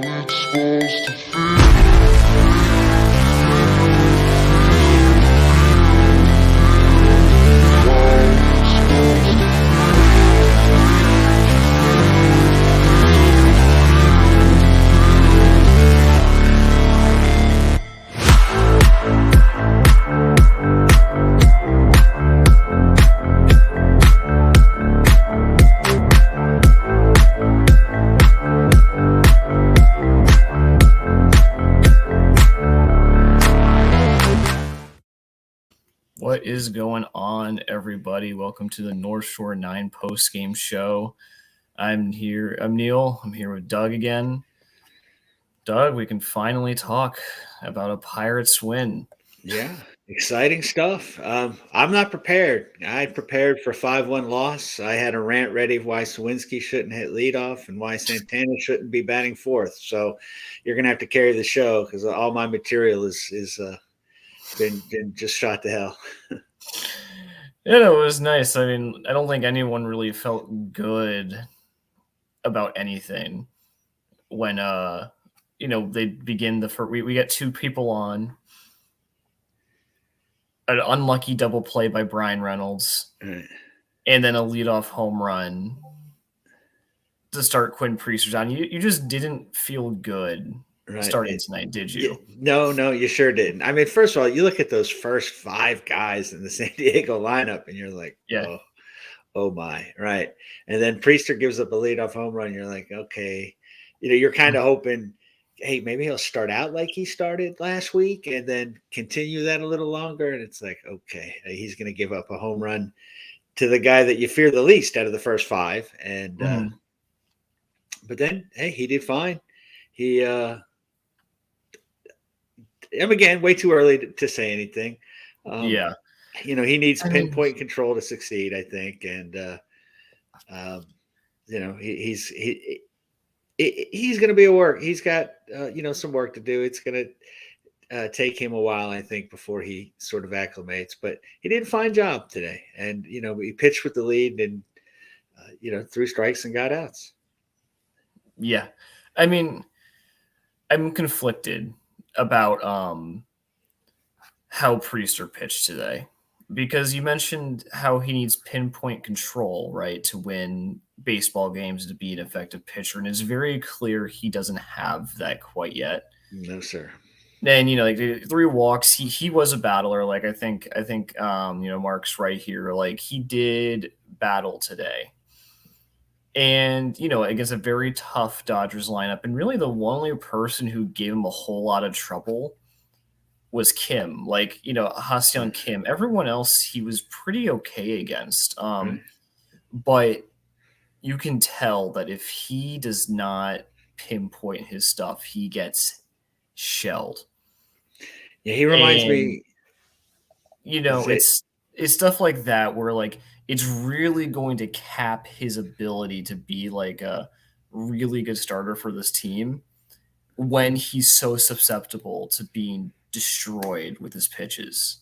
it's supposed to feel. What is going on, everybody? Welcome to the North Shore 9 Postgame Show. I'm Neil. I'm here with Doug again. Doug, we can finally talk about a Pirates win. Yeah, exciting stuff. I'm not prepared. I prepared for 5-1 loss. I had a rant ready of why Sawinski shouldn't hit leadoff and why Santana shouldn't be batting fourth. So you're gonna have to carry the show because all my material is been just shot to hell. Yeah, it was nice. I mean, I don't think anyone really felt good about anything when they begin the first. We get two people on. An unlucky double play by Brian Reynolds, Right. and then a leadoff home run to start Quinn Priesters on. You just didn't feel good starting tonight, did you? No, you sure didn't. I mean, first of all, you look at those first 5 guys in the San Diego lineup, and you're like, Yeah. Oh my, right. And then Priester gives up a leadoff home run. You're like, okay, you're kind of hoping, hey, maybe he'll start out like he started last week and then continue that a little longer. And it's like, okay, he's going to give up a home run to the guy that you fear the least out of the first 5. And, but then, hey, he did fine. He, again, way too early to say anything. Yeah. He needs pinpoint control to succeed, I think. And, he's going to be a work. He's got, some work to do. It's going to take him a while, I think, before he sort of acclimates. But he did a fine job today. And, he pitched with the lead and, threw strikes and got outs. Yeah. I mean, I'm conflicted about how Priester pitched today. Because you mentioned how he needs pinpoint control, right, to win baseball games, to be an effective pitcher. And it's very clear he doesn't have that quite yet. No, sir. And, like 3 walks, he was a battler. Like, I think Mark's right here. Like, he did battle today. And, against a very tough Dodgers lineup. And really the only person who gave him a whole lot of trouble was Kim, Ha-Seong Kim. Everyone else he was pretty okay against. But you can tell that if he does not pinpoint his stuff, he gets shelled. Yeah, he reminds me. It's stuff like that where it's really going to cap his ability to be like a really good starter for this team when he's so susceptible to being destroyed with his pitches,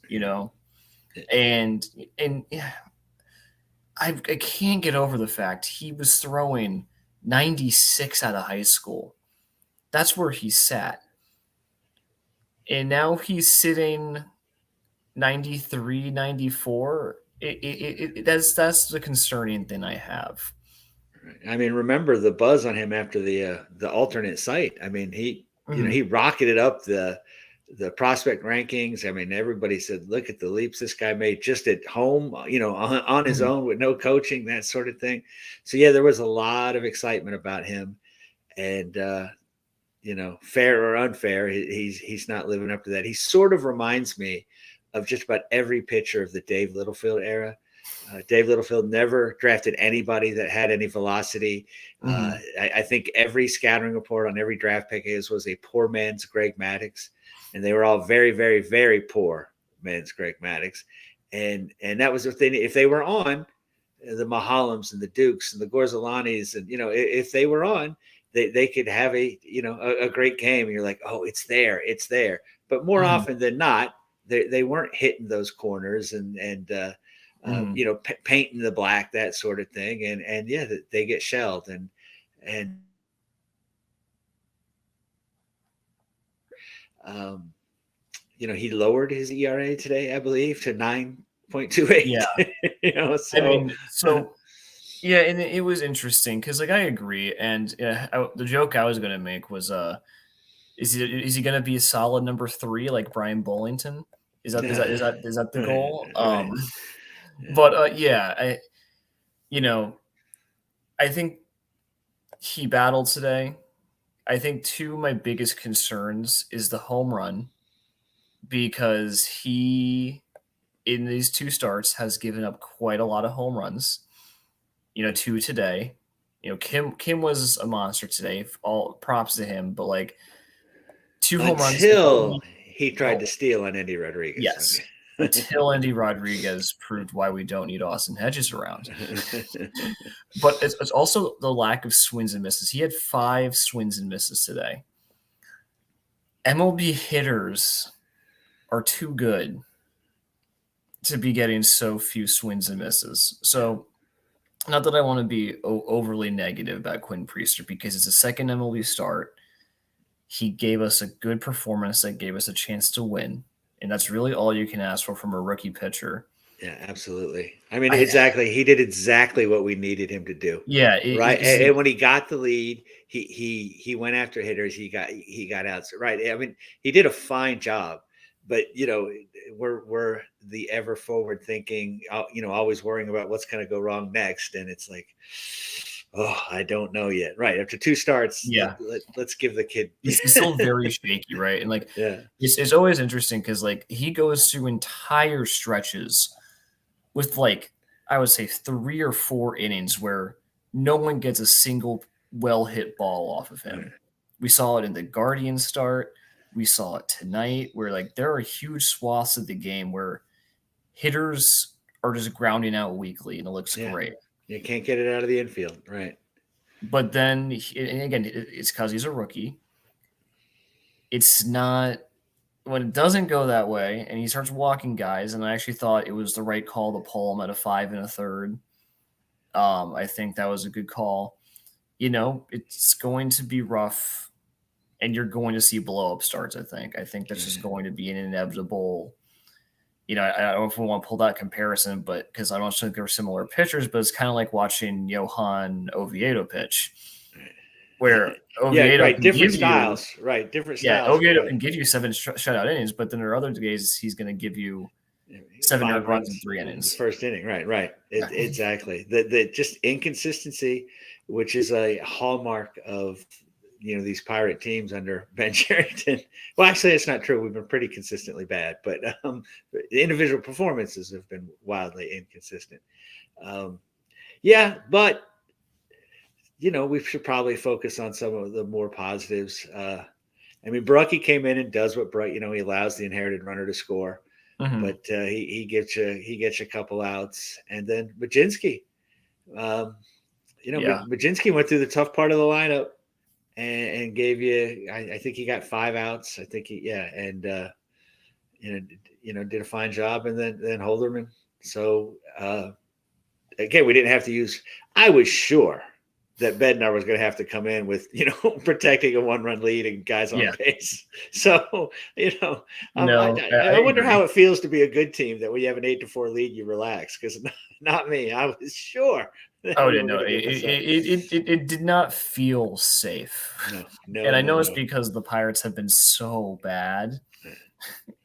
and yeah, I can't get over the fact he was throwing 96 out of high school. That's where he sat. And now he's sitting 93, 94. That's the concerning thing I have. I mean, remember the buzz on him after the alternate site. I mean, he rocketed up the prospect rankings. I mean, everybody said, look at the leaps this guy made just at home, on his own with no coaching, that sort of thing. So, yeah, there was a lot of excitement about him. And, fair or unfair, he's not living up to that. He sort of reminds me of just about every pitcher of the Dave Littlefield era. Dave Littlefield never drafted anybody that had any velocity. I think every scouting report on every draft pick was a poor man's Greg Maddux. And they were all very, very, very poor men's Greg Maddux. And that was the thing. If they were on, the Mahalems and the Dukes and the Gorzalanis, and, if they were on, they could have a great game. And you're like, oh, it's there. But more often than not, they weren't hitting those corners and painting the black, that sort of thing. And yeah, they get shelled. And He lowered his ERA today, I believe, to 9.28. Yeah. So I mean, yeah, and it was interesting because, like, I agree. And the joke I was going to make was, is he going to be a solid number 3 like Brian Bullington? Is that the goal? Right. But yeah, I think he battled today. I think two of my biggest concerns is the home run because he in these 2 starts has given up quite a lot of home runs. 2 today. Kim was a monster today. All props to him, but like 2 home runs. Until he tried to steal on Andy Rodriguez. Yes. Until Andy Rodriguez proved why we don't need Austin Hedges around. But it's also the lack of swings and misses. He had 5 swings and misses today. MLB hitters are too good to be getting so few swings and misses. So, not that I want to be overly negative about Quinn Priester because it's a second MLB start. He gave us a good performance that gave us a chance to win. And that's really all you can ask for from a rookie pitcher. Yeah, absolutely. I mean, exactly. He did exactly what we needed him to do. Yeah, right. And when he got the lead, he went after hitters. He got out. Right. I mean, he did a fine job. But we're the ever forward thinking. Always worrying about what's going to go wrong next, and it's like, oh, I don't know yet. Right after 2 starts, yeah. Let's give the kid. He's still very shaky, right? And like, yeah, it's always interesting because like he goes through entire stretches with like I would say 3 or 4 innings where no one gets a single well hit ball off of him. Right. We saw it in the Guardians start. We saw it tonight where like there are huge swaths of the game where hitters are just grounding out weakly and it looks great. You can't get it out of the infield. Right. But then, and again, it's because he's a rookie. It's not when it doesn't go that way and he starts walking guys. And I actually thought it was the right call to pull him at a 5 1/3. I think that was a good call. It's going to be rough. And you're going to see blow-up starts, I think. I think that's just going to be an inevitable I don't know if we want to pull that comparison, but because I don't think they're similar pitchers, but it's kind of like watching Johan Oviedo pitch, where Oviedo right, different styles, right, different styles. Yeah, Oviedo can give you 7 shutout innings, but then there are other days he's going to give you 7 earned runs in 3 innings. First inning, right. Exactly. The just inconsistency, which is a hallmark of these Pirate teams under Ben Cherington. Well, actually, it's not true. We've been pretty consistently bad, but the individual performances have been wildly inconsistent. But we should probably focus on some of the more positives. I mean, Brookie came in and does what he allows the inherited runner to score, but he gets you a couple outs, and then Majinski. Majinski went through the tough part of the lineup. And gave you, I think he got 5 outs. I think did a fine job. And then Holderman. So again, we didn't have to use. I was sure that Bednar was going to have to come in with protecting a 1-run lead and guys on base. So I wonder how it feels to be a good team that when you have an 8-4 lead, you relax. Because not me. I was sure. Oh no! It did not feel safe. No. And I know it's because the Pirates have been so bad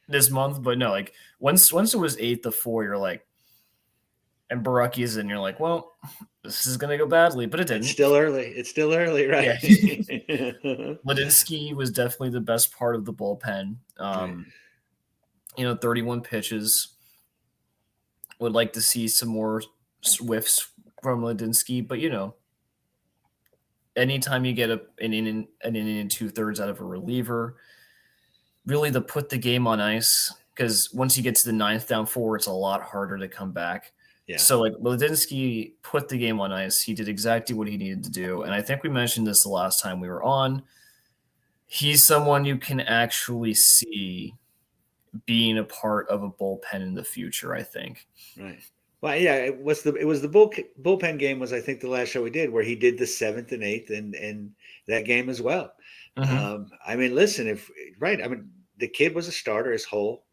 this month, but no, like once it was 8-4, you're like, and Baraki's in, you're like, well, this is gonna go badly, but it didn't. It's still early, right? Yeah. Ladinsky was definitely the best part of the bullpen. 31 pitches. Would like to see some more whiffs from Ladinsky, but anytime you get an inning and 2/3 out of a reliever, really to put the game on ice, because once you get to the 9th down 4, it's a lot harder to come back. Yeah. So like Ladinsky put the game on ice. He did exactly what he needed to do. And I think we mentioned this the last time we were on. He's someone you can actually see being a part of a bullpen in the future, I think. Right. Well, yeah, it was the bullpen game was, I think, the last show we did where he did the 7th and 8th and that game as well. I mean, listen, the kid was a starter his whole,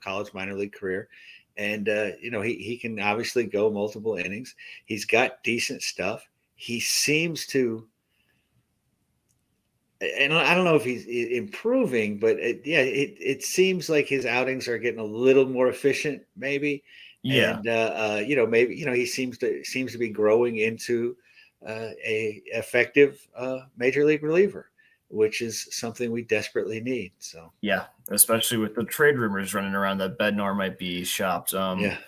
college minor league career. And, he can obviously go multiple innings. He's got decent stuff. He seems to, and I don't know if he's improving, but it seems like his outings are getting a little more efficient, maybe. Yeah. And maybe he seems to be growing into a effective major league reliever, which is something we desperately need. So yeah, especially with the trade rumors running around that Bednar might be shopped. yeah.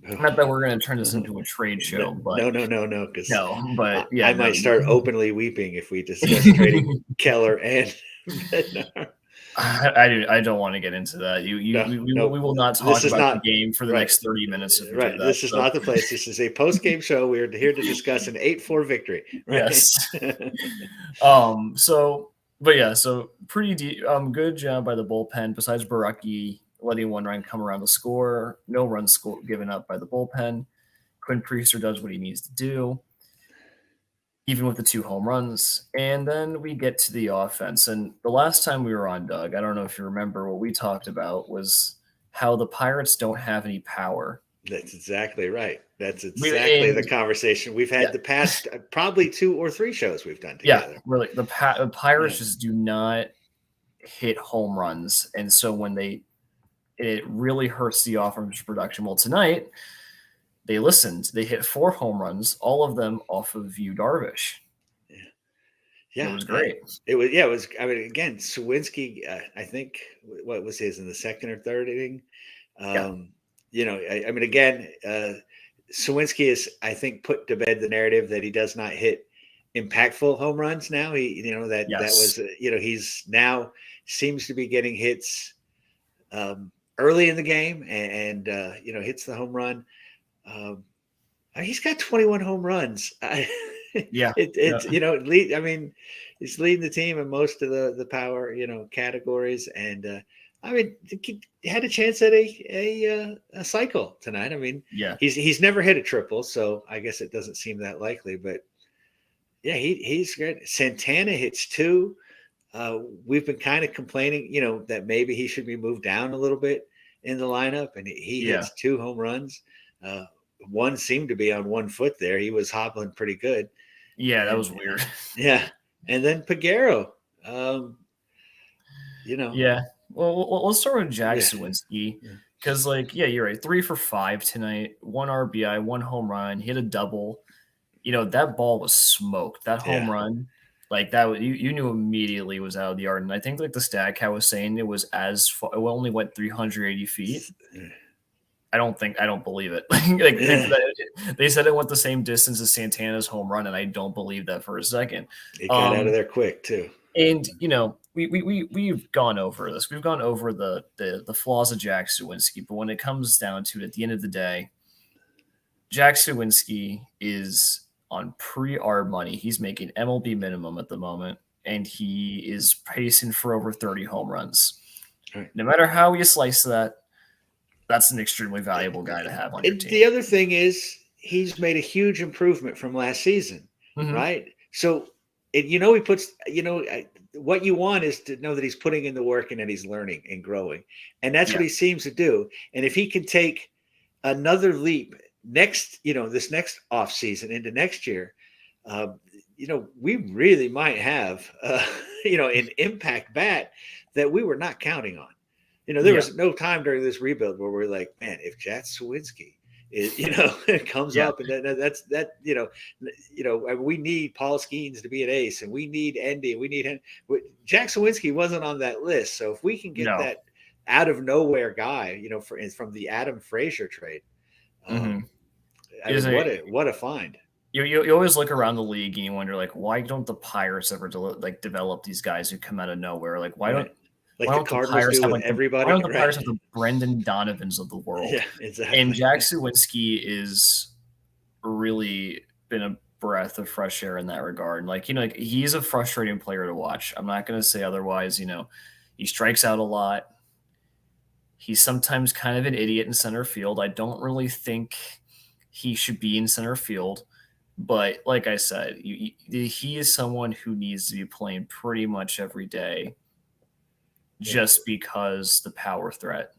Not that we're going to turn this into a trade show, but no, because but yeah, I might start openly weeping if we discuss trading Keller and Bednar. I don't want to get into that. We will not talk about the game for the next 30 minutes if we do that. This is not the place. This is a post-game show. We are here to discuss an 8-4 victory. Right? Yes. So pretty good job by the bullpen. Besides Baraki letting one run come around the score, no runs given up by the bullpen. Quinn Priester does what he needs to do, even with the 2 home runs. And then we get to the offense. And the last time we were on, Doug, I don't know if you remember, what we talked about was how the Pirates don't have any power. That's exactly right. That's exactly the conversation we've had the past probably 2 or 3 shows we've done together. Yeah, really. The Pirates just do not hit home runs. And so when it really hurts the offensive production. Well, tonight they listened. They hit 4 home runs, all of them off of Yu Darvish. Yeah, it was great. It was. I mean, again, Sawinski. I think what was his in the 2nd or 3rd inning. I mean, again, Sawinski is, I think, put to bed the narrative that he does not hit impactful home runs now. That was, he's now seems to be getting hits early in the game and hits the home run. He's got 21 home runs. He's leading the team in most of the power, categories. And I mean, he had a chance at a cycle tonight. I mean, he's never hit a triple, so I guess it doesn't seem that likely. But yeah, he's great. Santana hits 2. We've been kind of complaining, that maybe he should be moved down a little bit in the lineup, and he hits 2 home runs. One seemed to be on 1 foot there. He was hobbling pretty good. Yeah, that was weird. Yeah, and then Peguero. Yeah. Well, let's start with Jack Sawinski because, you're right. 3 for 5 tonight. 1 RBI, 1 home run. Hit a double. That ball was smoked. That home run, you knew immediately was out of the yard. And I think the stat cat was saying it was it only went 380 feet. I don't believe it. They said it went the same distance as Santana's home run, and I don't believe that for a second. It got out of there quick too. And we've gone over this. We've gone over the flaws of Jack Sawinski, but when it comes down to it, at the end of the day, Jack Sawinski is on pre-arb money. He's making MLB minimum at the moment, and he is pacing for over 30 home runs. Right. No matter how you slice that, that's an extremely valuable guy to have on your team. The other thing is he's made a huge improvement from last season, right? So, he puts, what you want is to know that he's putting in the work and that he's learning and growing. And that's what he seems to do. And if he can take another leap this next off season into next year, we really might have, an impact bat that we were not counting on. There was no time during this rebuild where we're like, man, if Jack Sawinski is, comes up and that's we need Paul Skeens to be an ace and we need Endy and we need him. Jack Sawinski wasn't on that list. So if we can get that out of nowhere guy, from the Adam Frazier trade, what a find. You always look around the league and you wonder, why don't the Pirates ever develop these guys who come out of nowhere? Why don't the Cardinals do with everybody? Why don't the Pirates have the Brendan Donovans of the world? Yeah, exactly. And Jack Sawinski is really been a breath of fresh air in that regard. He's a frustrating player to watch. I'm not going to say otherwise. He strikes out a lot. He's sometimes kind of an idiot in center field. I don't really think he should be in center field. But like I said, he is someone who needs to be playing pretty much every day. just because the power threat.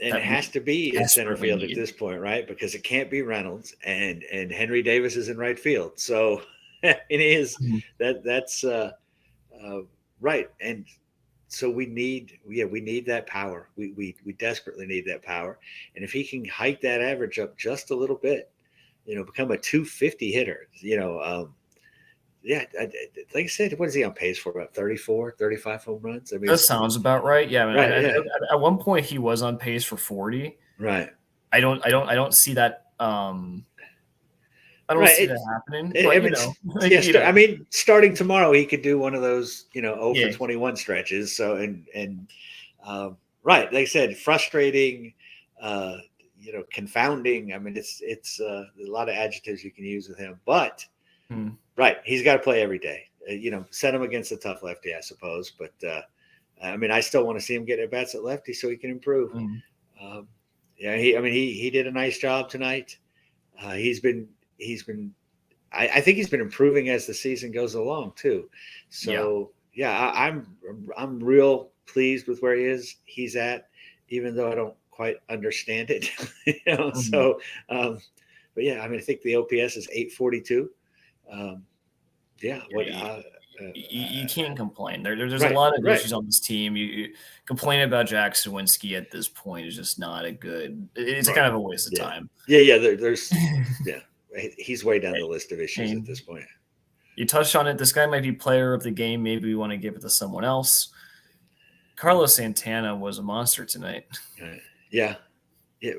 And it has to be in center desperately field need. at this point, right? Because it can't be Reynolds, and Henry Davis is in right field. So it is that's right. And so we need that power. We desperately need that power. And if he can hike that average up just a little bit, become a 250 hitter, yeah, like I said, what is he on pace for? About 34, 35 home runs? I mean, That sounds about right. Yeah, I mean, right, yeah. at one point he was on pace for 40. Right. I don't see that. I don't Right. see that happening. I But mean, I mean, starting tomorrow, he could do one of those, 0 Yeah. for 21 stretches. So, right, like I said, frustrating, confounding. I mean, it's a lot of adjectives you can use with him. But right, he's got to play every day. Set him against a tough lefty, I suppose. But I mean, I still want to see him get at bats at lefty so he can improve. Yeah, he did a nice job tonight. He's been. I think he's been improving as the season goes along too. So yeah, I'm real pleased with where he's at, even though I don't quite understand it. So, but yeah, I mean, I think the OPS is 842. Yeah, you can't complain. There's right, a lot of right. issues on this team. You complain about Jack Sawinski at this point is just not a good. It's Right. kind of a waste of time. Yeah. There's yeah. He's way down the list of issues at this point. You touched on it. This guy might be player of the game. Maybe we want to give it to someone else. Carlos Santana was a monster tonight. Yeah. I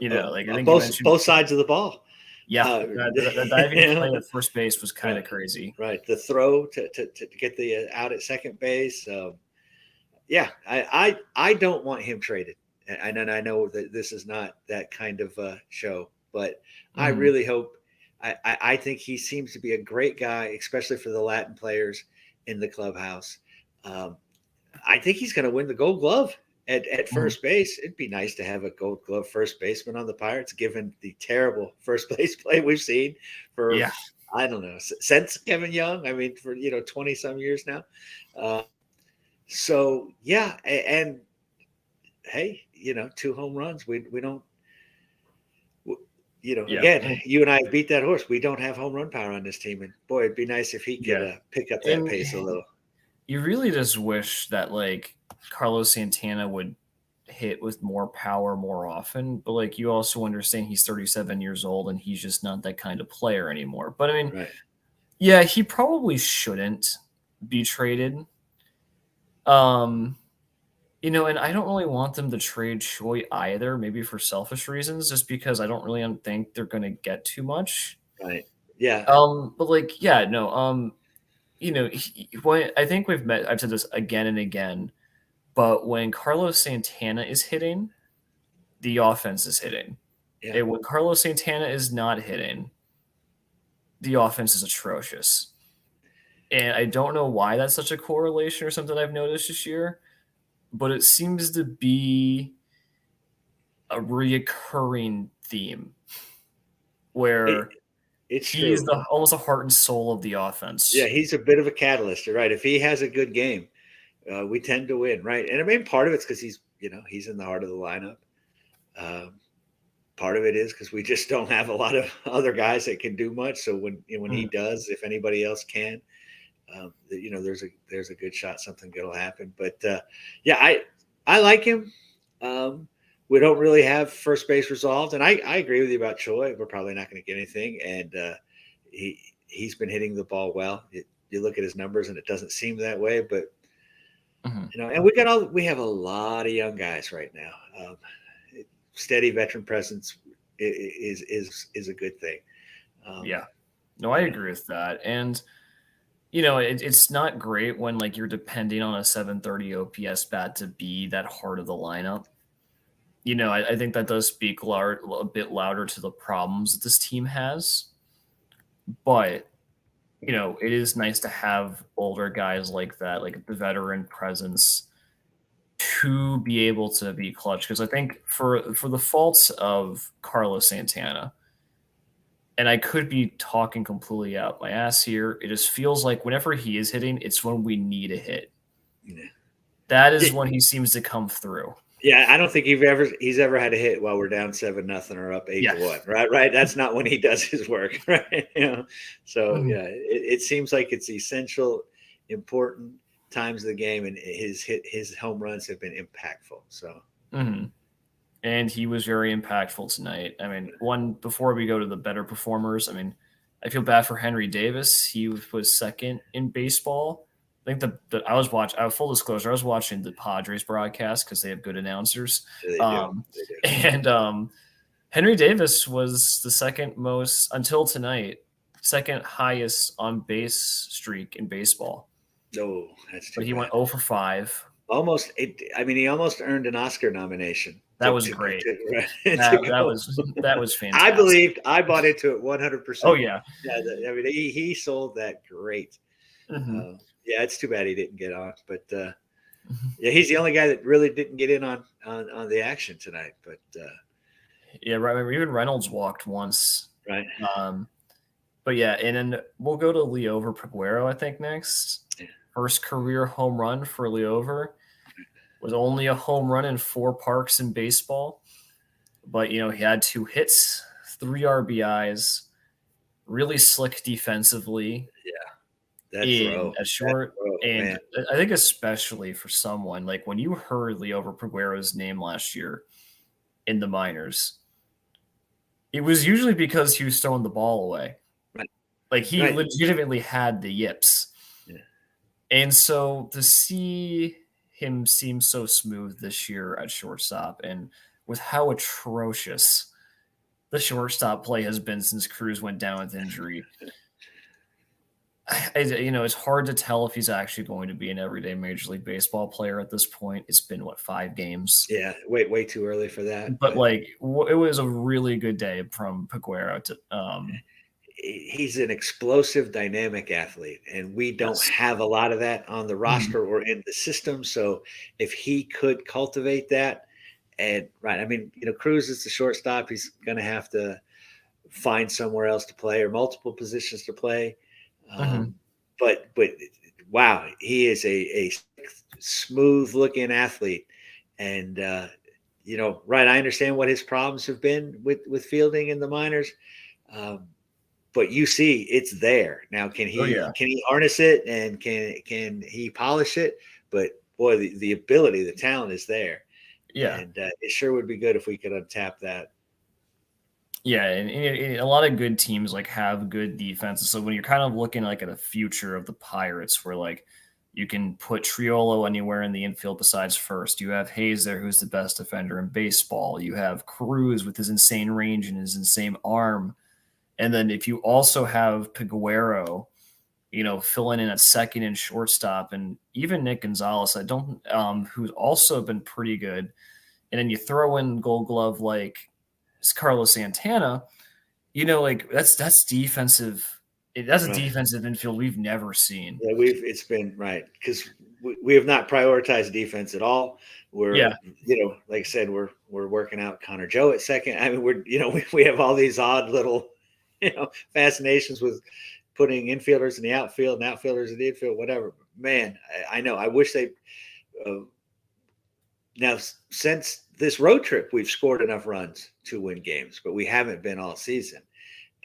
think both sides of the ball. Yeah, the diving play at first base was kind of crazy. Right, the throw to get the out at second base. Yeah, I don't want him traded, and I know that this is not that kind of show, but I really hope. I think he seems to be a great guy, especially for the Latin players in the clubhouse. I think he's going to win the Gold Glove at first base. It'd be nice to have a Gold Glove first baseman on the Pirates, given the terrible first base play we've seen for I don't know, since Kevin Young. I mean, for 20 some years now. So yeah, and hey, 2 home runs. We don't. Again, you and I beat that horse. We don't have home run power on this team, and boy, it'd be nice if he could pick up that pace a little. You really just wish that Carlos Santana would hit with more power more often, but you also understand he's 37 years old and he's just not that kind of player anymore. But I mean, yeah, he probably shouldn't be traded. And I don't really want them to trade Choi either, maybe for selfish reasons, just because I don't really think they're going to get too much. Right. Yeah. But I think I've said this again and again, but when Carlos Santana is hitting, the offense is hitting. Yeah. And when Carlos Santana is not hitting, the offense is atrocious. And I don't know why that's such a correlation or something I've noticed this year, but it seems to be a reoccurring theme where he's almost the heart and soul of the offense. Yeah, he's a bit of a catalyst. You're right. If he has a good game, we tend to win, right? And I mean, part of it's because he's in the heart of the lineup. Part of it is because we just don't have a lot of other guys that can do much. So when he does, if anybody else can, there's a good shot something good will happen. But yeah, I like him. We don't really have first base resolved, and I agree with you about Choi. We're probably not going to get anything, and he's been hitting the ball well. You look at his numbers, and it doesn't seem that way. But and we have a lot of young guys right now. Steady veteran presence is a good thing. I agree with that, and it's not great when you're depending on a 730 OPS bat to be that heart of the lineup. I think that does speak a bit louder to the problems that this team has. But, it is nice to have older guys like that, like the veteran presence, to be able to be clutch. Because I think for the faults of Carlos Santana, and I could be talking completely out my ass here, it just feels like whenever he is hitting, it's when we need a hit. Yeah. That is when he seems to come through. Yeah, I don't think he's ever had a hit while we're down 7-0 or up 8-1. Right. That's not when he does his work, right? So yeah, it seems like it's essential, important times of the game, and his home runs have been impactful. So. And he was very impactful tonight. I mean, before we go to the better performers, I mean, I feel bad for Henry Davis. He was second in baseball. I think I was watching. Full disclosure, I was watching the Padres broadcast because they have good announcers. They do. And Henry Davis was the second most until tonight, second highest on base streak in baseball. No, that's too But he bad. went 0 for 5. Almost. He almost earned an Oscar nomination. That was great. That was fantastic. I bought into it 100%. Oh yeah. Yeah. I mean, he sold that great. Yeah, it's too bad he didn't get on, but yeah, he's the only guy that really didn't get in on the action tonight. But yeah, right. Even Reynolds walked once. Right. But yeah, and then we'll go to Liover Peguero, I think, next. Yeah. First career home run for Liover. Was only a home run in 4 parks in baseball. But, he had 2 hits, 3 RBIs, really slick defensively. Yeah. A short. And I think especially for someone, like when you heard Liover Peguero's name last year in the minors, it was usually because he was throwing the ball away. Right. Like he legitimately had the yips. Yeah. And so to see him seem so smooth this year at shortstop, and with how atrocious the shortstop play has been since Cruz went down with injury, it's hard to tell if he's actually going to be an everyday Major League Baseball player at this point. It's been 5 games? Yeah, way too early for that. But it was a really good day from Peguero to. He's an explosive, dynamic athlete, and we don't have a lot of that on the roster or in the system. So if he could cultivate that, and I mean, Cruz is the shortstop. He's going to have to find somewhere else to play or multiple positions to play. But wow, he is a smooth looking athlete, and I understand what his problems have been with fielding in the minors. But you see, it's there now. Can he harness it, and can he polish it? But boy, the ability, the talent is there. Yeah, and it sure would be good if we could untap that. Yeah, and a lot of good teams have good defenses. So when you're kind of looking at a future of the Pirates, where you can put Triolo anywhere in the infield besides first. You have Hayes there, who's the best defender in baseball. You have Cruz with his insane range and his insane arm. And then if you also have Peguero, filling in at second and shortstop, and even Nick Gonzalez, who's also been pretty good. And then you throw in Gold Glove Carlos Santana, that's defensive. That's a defensive infield we've never seen. Yeah, it's been right because we have not prioritized defense at all. We're like I said, we're working out Connor Joe at second. I mean, we have all these odd little fascinations with putting infielders in the outfield and outfielders in the infield, whatever. Man, I know. I wish they now since this road trip, we've scored enough runs to win games, but we haven't been all season,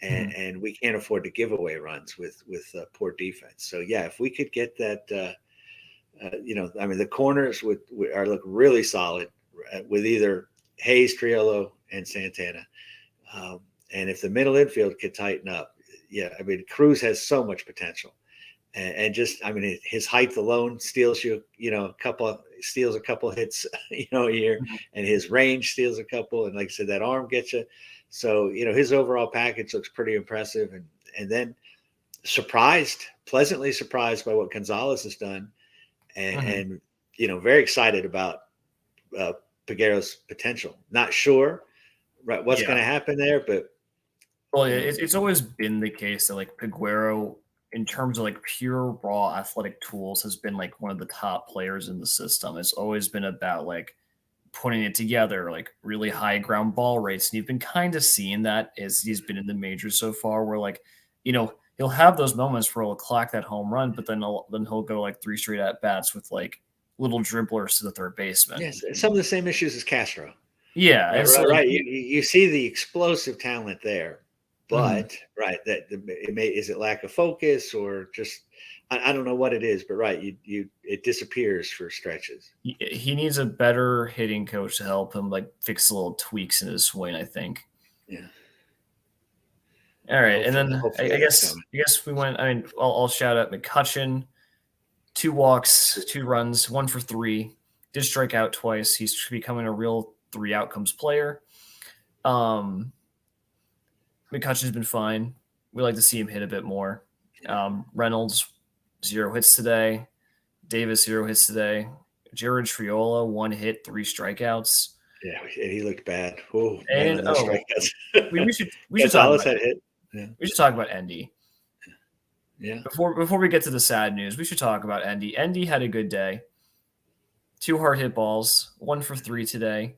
and we can't afford to give away runs with poor defense. So yeah, if we could get that, the corners look really solid with either Hayes, Triolo, and Santana. And if the middle infield could tighten up, Cruz has so much potential, and just his height alone steals a couple hits a year, and his range steals a couple, and like I said, that arm gets you. So his overall package looks pretty impressive, and then pleasantly surprised by what Gonzalez has done, and very excited about Peguero's potential. Not sure what's going to happen there, but. Well, it's always been the case that Peguero, in terms of pure raw athletic tools, has been one of the top players in the system. It's always been about putting it together, really high ground ball rates. And you've been kind of seeing that as he's been in the majors so far, where he'll have those moments where he'll clock that home run, but then he'll go 3 straight at bats with little dribblers to the third baseman. Yes, some of the same issues as Castro. Yeah, Right. You see the explosive talent there, but is it lack of focus or just I don't know what it is, but it disappears for stretches. He needs a better hitting coach to help him like fix little tweaks in his swing, I think. Yeah. All right, and then I guess we went. I mean, I'll shout out McCutchen. 2 walks, 2 runs, 1 for 3. Did strike out twice. He's becoming a real 3 outcomes player. McCutchen's been fine. We like to see him hit a bit more. Reynolds, 0 hits today. Davis, 0 hits today. Jared Triola, 1 hit, 3 strikeouts. Yeah, he looked bad. Oh, and man, strikeouts. we should talk about it. Yeah. We should talk about Endy. Yeah. Before we get to the sad news, we should talk about Endy. Endy had a good day. 2 hard hit balls, 1 for 3 today.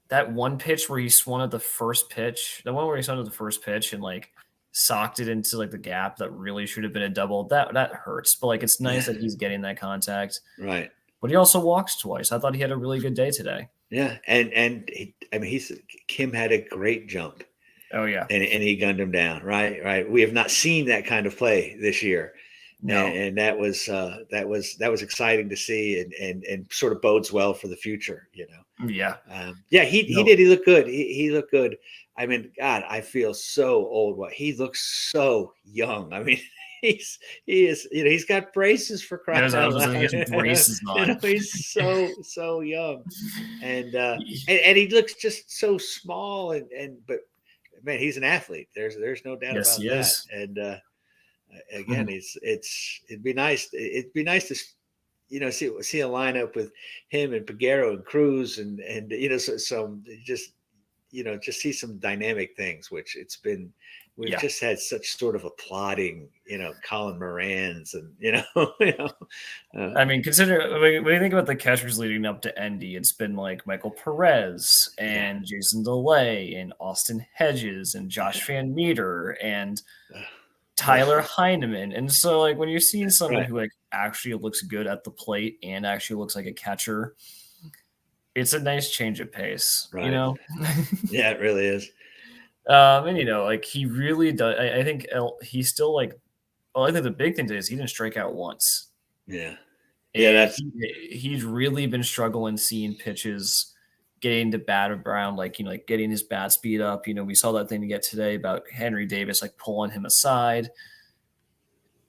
That one pitch where he swung at the first pitch, the one where he swung at the first pitch and like socked it into like the gap that really should have been a double. That hurts, but like it's nice that he's getting that contact. Right. But he also walks twice. I thought he had a really good day today. Yeah, and Kim had a great jump. Oh yeah, and he gunned him down. Right. We have not seen that kind of play this year. No, and that was exciting to see, and sort of bodes well for the future. You know. Yeah. He did. He looked good. He looked good. I mean, God, I feel so old. He looks so young. I mean, he is. You know, he's got braces for crying out loud. He has braces on. You know, he's so young, and he looks just so small. But man, he's an athlete. There's no doubt about that. Is. And again, it'd be nice. It'd be nice to see a lineup with him and Peguero and Cruz and some just see some dynamic things, which we've just had such sort of applauding, Colin Moran's and I mean, consider when you think about the catchers leading up to Endy, it's been like Michael Perez and Jason DeLay and Austin Hedges and Josh Van Meter and Tyler Heineman. And so like when you're seeing someone who like actually looks good at the plate and actually looks like a catcher, it's a nice change of pace, Yeah, it really is. And like he really does. I think he's still like. Well, I think the big thing today is he didn't strike out once. Yeah, he's really been struggling seeing pitches, getting to bat around, like getting his bat speed up. We saw that thing to get today about Henry Davis like pulling him aside,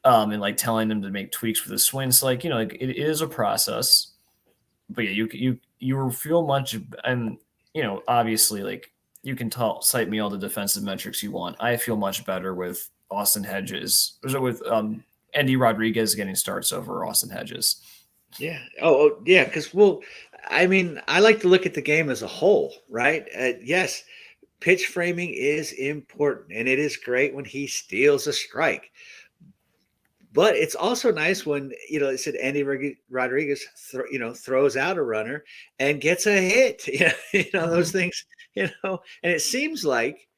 and like telling him to make tweaks with his swing. So like it is a process, but yeah, you feel much, and obviously like you can cite me all the defensive metrics you want. I feel much better with Austin Hedges, with Endy Rodriguez getting starts over Austin Hedges. Yeah. Oh yeah. Because I like to look at the game as a whole, right? Yes, pitch framing is important, and it is great when he steals a strike. But it's also nice when it said Endy Rodriguez throws out a runner and gets a hit. Those things. And it seems like.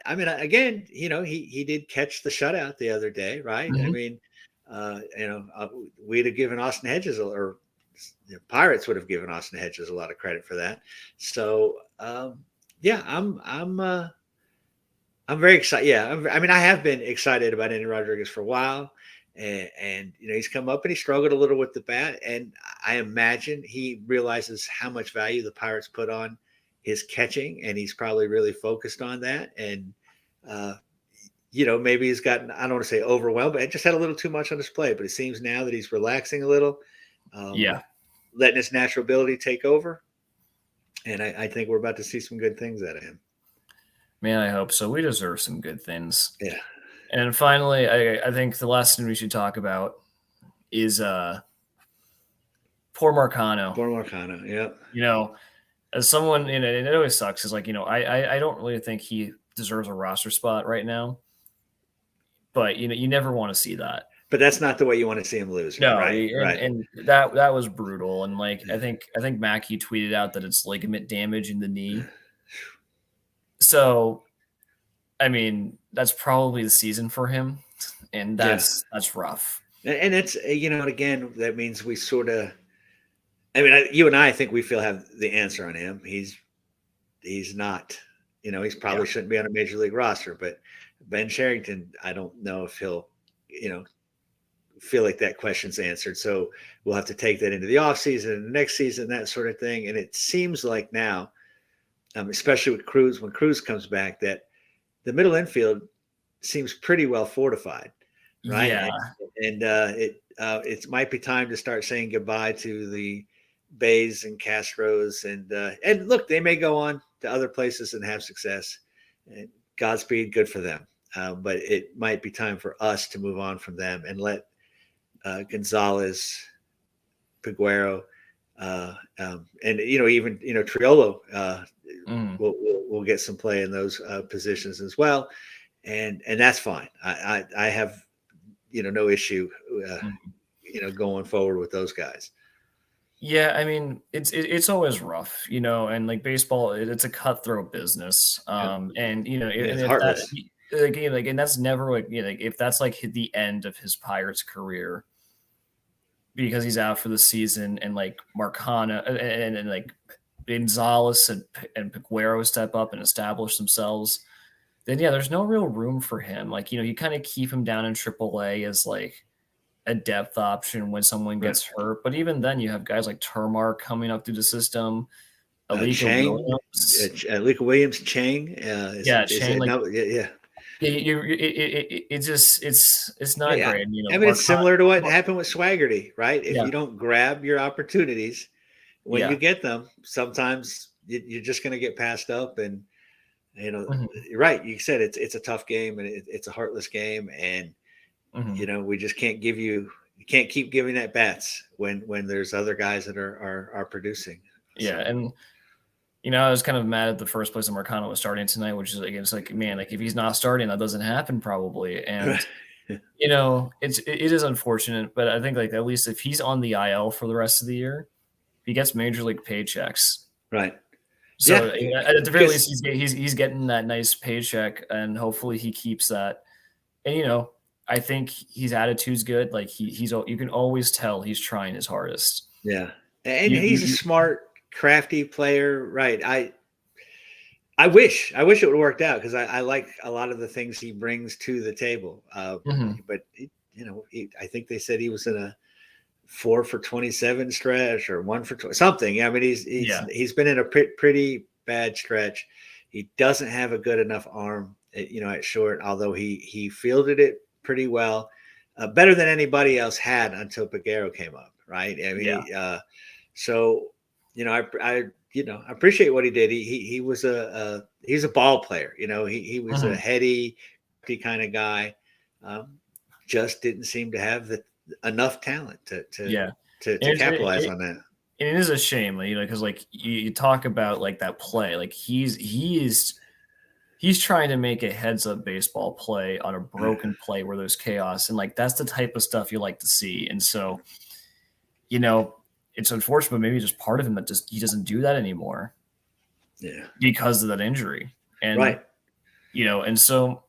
I mean, again, he did catch the shutout the other day, right? Mm-hmm. I mean, we'd have given Austin Hedges, or the Pirates would have given Austin Hedges a lot of credit for that. So, I'm very excited. Yeah, I have been excited about Endy Rodriguez for a while, and he's come up and he struggled a little with the bat, and I imagine he realizes how much value the Pirates put on his catching, and he's probably really focused on that. And, maybe he's gotten, I don't want to say overwhelmed, but it just had a little too much on his plate. But it seems now that he's relaxing a little, letting his natural ability take over. And I think we're about to see some good things out of him. Man, I hope so. We deserve some good things. Yeah. And finally, I think the last thing we should talk about is poor Marcano. Poor Marcano, yeah. As someone, and it always sucks, is like, I don't really think he deserves a roster spot right now. But, you never want to see that. But that's not the way you want to see him lose. No, right? And that was brutal. And like, I think Mackey tweeted out that it's ligament damage in the knee. So, I mean, that's probably the season for him. And that's rough. And it's, and again, that means we sort of, I mean, you and I think we feel have the answer on him. He's not, he's Yeah. probably shouldn't be on a major league roster, but Ben Sherrington, I don't know if he'll, you know, feel like that question's answered. So we'll have to take that into the offseason and the next season, that sort of thing. And it seems like now, especially with Cruz, when Cruz comes back, that the middle infield seems pretty well fortified, right? Yeah. And it might be time to start saying goodbye to the Bays and Castros, and look, they may go on to other places and have success. And Godspeed, good for them. But it might be time for us to move on from them and let Gonzalez, Peguero, and even Triolo will get some play in those positions as well, and that's fine. I have no issue going forward with those guys. Yeah, I mean, it's always rough, and like baseball, it's a cutthroat business. And and It's if heartless. and that's never like like if that's like the end of his Pirates career because he's out for the season, and like Marcana and like Gonzalez and Peguero step up and establish themselves, then yeah, there's no real room for him. Like you kind of keep him down in AAA as like a depth option when someone gets hurt. But even then, you have guys like Termark coming up through the system, Alika Chang, Williams. Alika Williams, Chang. Yeah, Chang. Like, yeah. It's not Yeah, great. I mean, it's similar to what happened with Swaggerty, right? If Yeah, you don't grab your opportunities when yeah, you get them, sometimes you're just going to get passed up. And mhm, you're right. You said it's a tough game, and it's a heartless game, and mhm. we just can't you can't keep giving at bats when there's other guys that are producing. Yeah, So and I was kind of mad at the first place that Marcano was starting tonight, which is like it's like man, like if he's not starting, that doesn't happen probably. And it is unfortunate, but I think like at least if he's on the IL for the rest of the year, he gets major league paychecks. right. So Yeah, at the very least, because he's getting that nice paycheck, and hopefully he keeps that. And I think his attitude's good. Like he's you can always tell he's trying his hardest. yeah, and he's a You smart, crafty player, right? I wish it would have worked out because I like a lot of the things he brings to the table. mhm. But I think they said he was in a 4 for 27 stretch or 1 for 20, something. I mean, Yeah, he's been in a pretty bad stretch. He doesn't have a good enough arm, at short. Although he fielded it pretty well, better than anybody else had until Peguero came up, right? I yeah, mean, so I appreciate what he did. He was he's a ball player. He was a mhm. heady kind of guy. Just didn't seem to have enough talent Yeah. to And capitalize on that. it is a shame, because like you talk about like that play, like he's trying to make a heads up baseball play on a broken play where there's chaos, and like that's the type of stuff you like to see. And so, it's unfortunate, but maybe just part of him that just he doesn't do that anymore Yeah. because of that injury. And Right. and so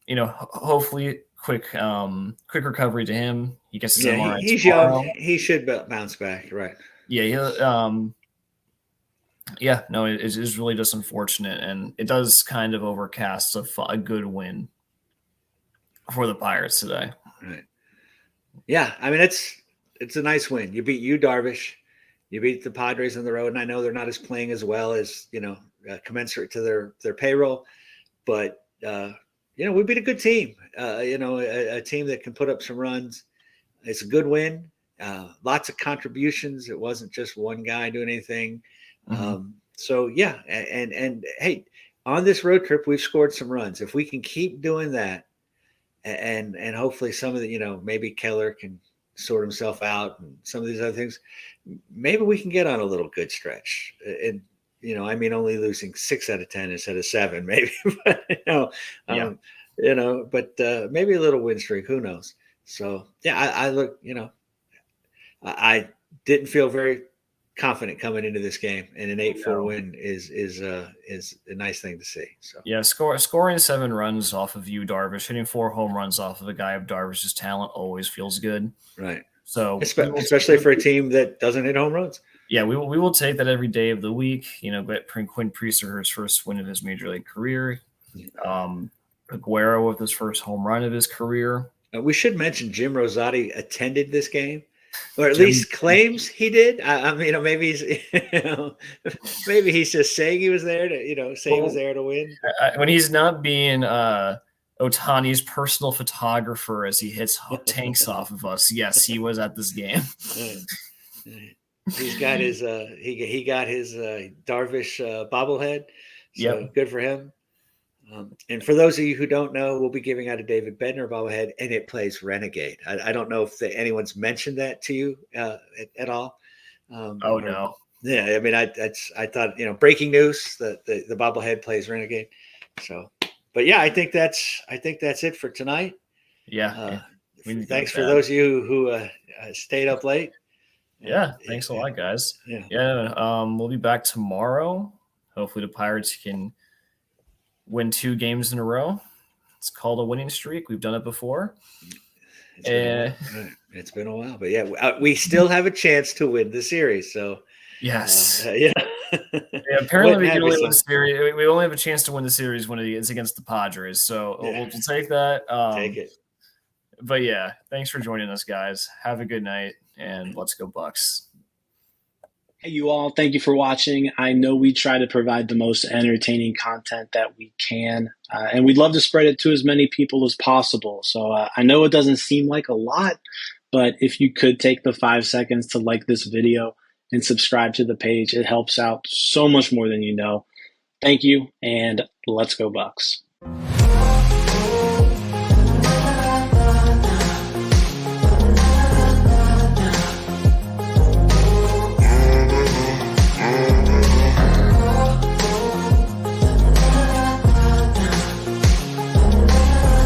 hopefully quick recovery to him. He gets his Yeah. MRI He's young. tomorrow. He should bounce back. Right. Yeah, yeah, no, it is really just unfortunate, and it does kind of overcast a good win for the Pirates today. Right. Yeah. I mean, it's a nice win. You beat Darvish. You beat the Padres on the road, and I know they're not as playing as well as commensurate to their payroll, but we beat a good team. A team that can put up some runs. It's a good win. Lots of contributions. It wasn't just one guy doing anything. Mhm. So yeah, and hey, on this road trip, we've scored some runs. If we can keep doing that, and hopefully some of the maybe Keller can sort himself out, and some of these other things, maybe we can get on a little good stretch. And I mean, only losing 6 out of 10 instead of 7, maybe, but Yeah. but maybe a little win streak. Who knows? So yeah, I look, I didn't feel very confident coming into this game, and an 8-4 win is a nice thing to see. So yeah, scoring 7 runs off of you, Darvish, hitting 4 home runs off of a guy of Darvish's talent always feels good. right. So especially for a team that doesn't hit home runs. Yeah, we will take that every day of the week. Get Quinn Priester his first win of his major league career. Peguero with his first home run of his career. We should mention Jim Rosati attended this game, or at least claims he did. I mean, maybe he's, maybe he's just saying he was there to, say he was there to win. When he's not being Ohtani's personal photographer as he hits tanks off of us, yes, he was at this game. He's got his he got his Darvish bobblehead. So good for him. And for those of you who don't know, we'll be giving out a David Bednar bobblehead, and it plays Renegade. I don't know if anyone's mentioned that to you at all. No. Yeah, I mean, I thought, breaking news that the bobblehead plays Renegade. So, but yeah, I think that's it for tonight. Yeah. Thanks for those of you who stayed up late. Yeah, thanks a lot, guys. Yeah. We'll be back tomorrow. Hopefully the Pirates can win 2 games in a row. It's called a winning streak. We've done it before. It's been a while, but yeah, we still have a chance to win the series. So yes, apparently we can only win the series. We only have a chance to win the series when it's against the Padres. So we'll take that. Take it. But yeah, thanks for joining us, guys. Have a good night, and let's go Bucks. Hey, you all. Thank you for watching. I know we try to provide the most entertaining content that we can, and we'd love to spread it to as many people as possible. So I know it doesn't seem like a lot, but if you could take the 5 seconds to like this video and subscribe to the page, it helps out so much more than you know. Thank you, and let's go Bucks.